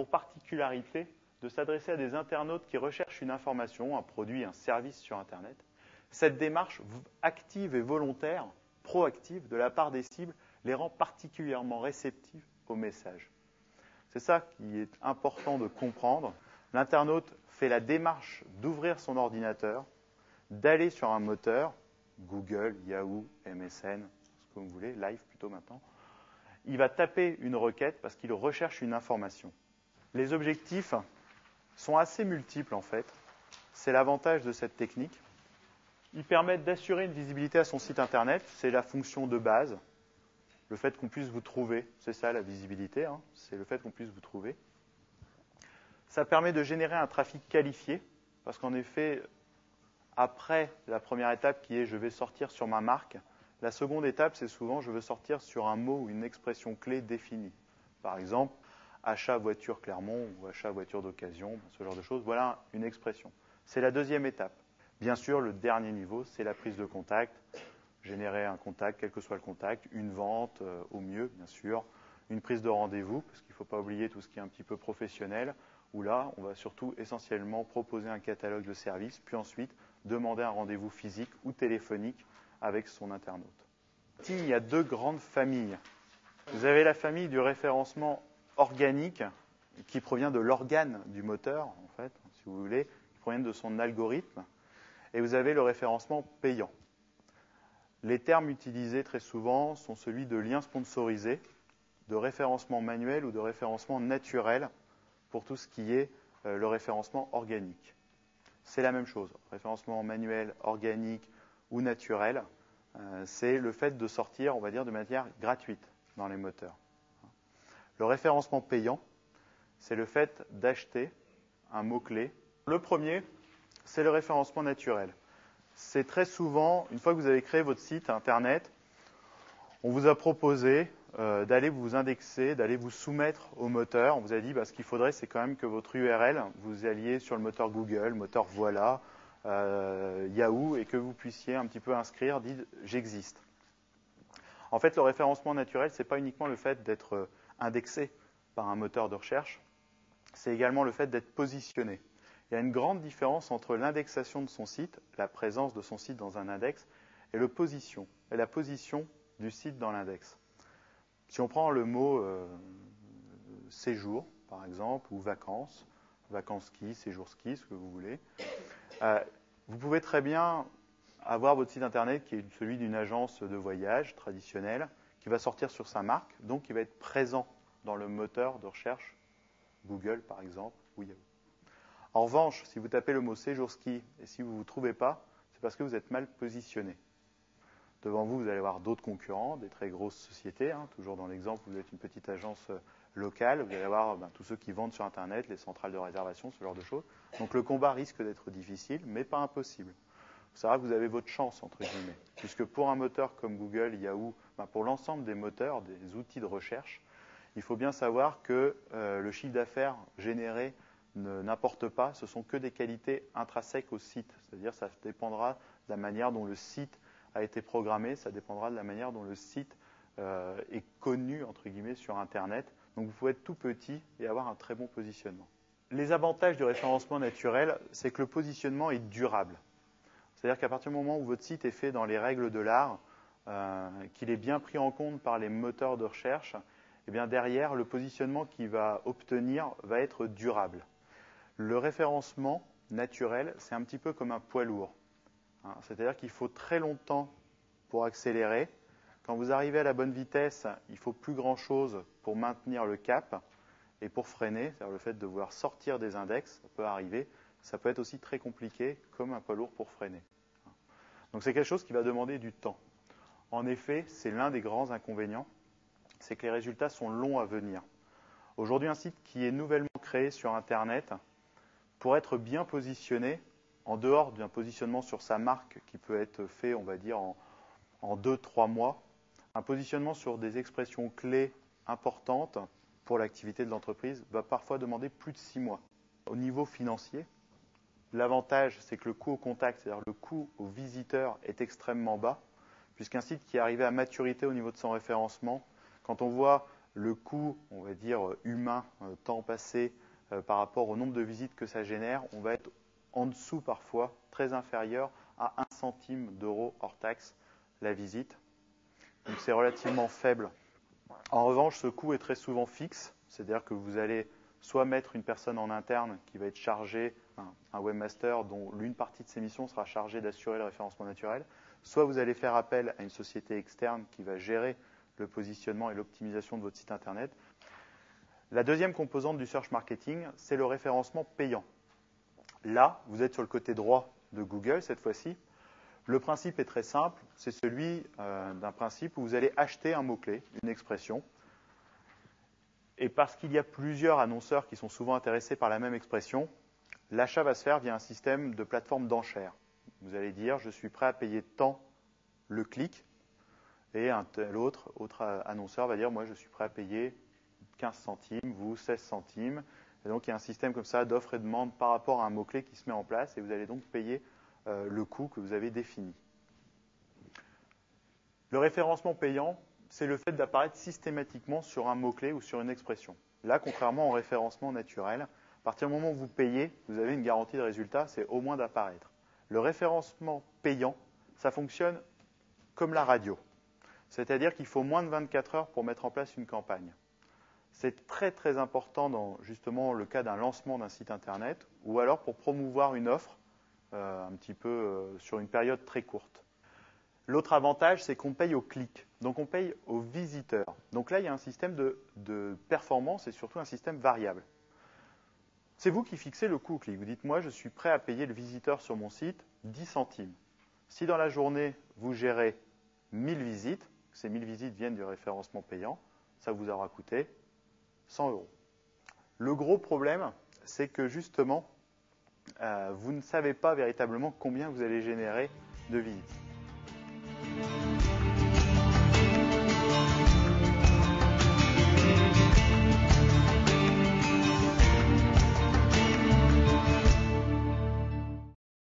pour particularité de s'adresser à des internautes qui recherchent une information, un produit, un service sur Internet. Cette démarche active et volontaire, proactive de la part des cibles, les rend particulièrement réceptifs au message. C'est ça qui est important de comprendre. L'internaute fait la démarche d'ouvrir son ordinateur, d'aller sur un moteur, Google, Yahoo, MSN, ce que vous voulez, Live plutôt maintenant. Il va taper une requête parce qu'il recherche une information. Les objectifs sont assez multiples en fait. C'est l'avantage de cette technique. Ils permettent d'assurer une visibilité à son site internet. C'est la fonction de base. Le fait qu'on puisse vous trouver, c'est ça la visibilité, hein, c'est le fait qu'on puisse vous trouver. Ça permet de générer un trafic qualifié, parce qu'en effet, après la première étape qui est je vais sortir sur ma marque, la seconde étape c'est souvent je veux sortir sur un mot ou une expression clé définie. Par exemple, achat voiture Clermont ou achat voiture d'occasion, ce genre de choses, voilà une expression. C'est la deuxième étape. Bien sûr, le dernier niveau, c'est la prise de contact. Générer un contact, quel que soit le contact, une vente au mieux, bien sûr, une prise de rendez-vous, parce qu'il ne faut pas oublier tout ce qui est un petit peu professionnel, où là, on va surtout essentiellement proposer un catalogue de services, puis ensuite demander un rendez-vous physique ou téléphonique avec son internaute. Il y a deux grandes familles. Vous avez la famille du référencement organique, qui provient de l'organe du moteur, en fait, si vous voulez, qui provient de son algorithme, et vous avez le référencement payant. Les termes utilisés très souvent sont celui de lien sponsorisé, de référencement manuel ou de référencement naturel pour tout ce qui est le référencement organique. C'est la même chose. Référencement manuel, organique ou naturel, c'est le fait de sortir, on va dire, de manière gratuite dans les moteurs. Le référencement payant, c'est le fait d'acheter un mot-clé. Le premier, c'est le référencement naturel. C'est très souvent, une fois que vous avez créé votre site internet, on vous a proposé d'aller vous indexer, d'aller vous soumettre au moteur. On vous a dit ce qu'il faudrait, c'est quand même que votre URL, vous alliez sur le moteur Google, moteur Voilà, Yahoo, et que vous puissiez un petit peu inscrire, dites j'existe. En fait, le référencement naturel, ce n'est pas uniquement le fait d'être indexé par un moteur de recherche, c'est également le fait d'être positionné. Il y a une grande différence entre l'indexation de son site, la présence de son site dans un index, et la position du site dans l'index. Si on prend le mot séjour, par exemple, ou vacances ski, séjour ski, ce que vous voulez, vous pouvez très bien avoir votre site internet qui est celui d'une agence de voyage traditionnelle, qui va sortir sur sa marque, donc qui va être présent dans le moteur de recherche Google, par exemple, ou Yahoo. En revanche, si vous tapez le mot séjour ski et si vous ne vous trouvez pas, c'est parce que vous êtes mal positionné. Devant vous, vous allez avoir d'autres concurrents, des très grosses sociétés. Toujours dans l'exemple, vous êtes une petite agence locale. Vous allez avoir tous ceux qui vendent sur Internet, les centrales de réservation, ce genre de choses. Donc le combat risque d'être difficile, mais pas impossible. Vous savez que vous avez votre chance, entre guillemets. Puisque pour un moteur comme Google, Yahoo, pour l'ensemble des moteurs, des outils de recherche, il faut bien savoir que le chiffre d'affaires généré n'importe pas, ce sont que des qualités intrinsèques au site. C'est-à-dire ça dépendra de la manière dont le site a été programmé, ça dépendra de la manière dont le site est connu, entre guillemets, sur Internet. Donc vous pouvez être tout petit et avoir un très bon positionnement. Les avantages du référencement naturel, c'est que le positionnement est durable. C'est-à-dire qu'à partir du moment où votre site est fait dans les règles de l'art, qu'il est bien pris en compte par les moteurs de recherche, et bien derrière, le positionnement qu'il va obtenir va être durable. Le référencement naturel, c'est un petit peu comme un poids lourd. C'est-à-dire qu'il faut très longtemps pour accélérer. Quand vous arrivez à la bonne vitesse, il ne faut plus grand-chose pour maintenir le cap et pour freiner. C'est-à-dire le fait de vouloir sortir des index, ça peut arriver. Ça peut être aussi très compliqué comme un poids lourd pour freiner. Donc c'est quelque chose qui va demander du temps. En effet, c'est l'un des grands inconvénients, c'est que les résultats sont longs à venir. Aujourd'hui, un site qui est nouvellement créé sur Internet, pour être bien positionné, en dehors d'un positionnement sur sa marque qui peut être fait, on va dire, en 2-3 mois, un positionnement sur des expressions clés importantes pour l'activité de l'entreprise va parfois demander plus de 6 mois. Au niveau financier, l'avantage, c'est que le coût au contact, c'est-à-dire le coût au visiteur, est extrêmement bas, puisqu'un site qui est arrivé à maturité au niveau de son référencement, quand on voit le coût, on va dire, humain, temps passé, par rapport au nombre de visites que ça génère, on va être en dessous parfois, très inférieur à 1 centime d'euro hors taxe la visite. Donc c'est relativement faible. En revanche, ce coût est très souvent fixe, c'est-à-dire que vous allez soit mettre une personne en interne qui va être chargée, un webmaster dont l'une partie de ses missions sera chargée d'assurer le référencement naturel, soit vous allez faire appel à une société externe qui va gérer le positionnement et l'optimisation de votre site internet. La deuxième composante du search marketing, c'est le référencement payant. Là, vous êtes sur le côté droit de Google cette fois-ci. Le principe est très simple, c'est celui d'un principe où vous allez acheter un mot-clé, une expression. Et parce qu'il y a plusieurs annonceurs qui sont souvent intéressés par la même expression, l'achat va se faire via un système de plateforme d'enchères. Vous allez dire, je suis prêt à payer tant le clic, et l'autre annonceur va dire, moi je suis prêt à payer 15 centimes, vous 16 centimes. Et donc il y a un système comme ça d'offre et de demande par rapport à un mot-clé qui se met en place, et vous allez donc payer le coût que vous avez défini. Le référencement payant, c'est le fait d'apparaître systématiquement sur un mot-clé ou sur une expression. Là, contrairement au référencement naturel, à partir du moment où vous payez, vous avez une garantie de résultat, c'est au moins d'apparaître. Le référencement payant, ça fonctionne comme la radio. C'est-à-dire qu'il faut moins de 24 heures pour mettre en place une campagne. C'est très très important dans justement le cas d'un lancement d'un site internet ou alors pour promouvoir une offre un petit peu sur une période très courte. L'autre avantage, c'est qu'on paye au clic, donc on paye au visiteur. Donc là, il y a un système de performance et surtout un système variable. C'est vous qui fixez le coût au clic. Vous dites, moi, je suis prêt à payer le visiteur sur mon site 10 centimes. Si dans la journée, vous gérez 1000 visites, ces 1000 visites viennent du référencement payant, ça vous aura coûté 100 euros. Le gros problème, c'est que justement, vous ne savez pas véritablement combien vous allez générer de visites.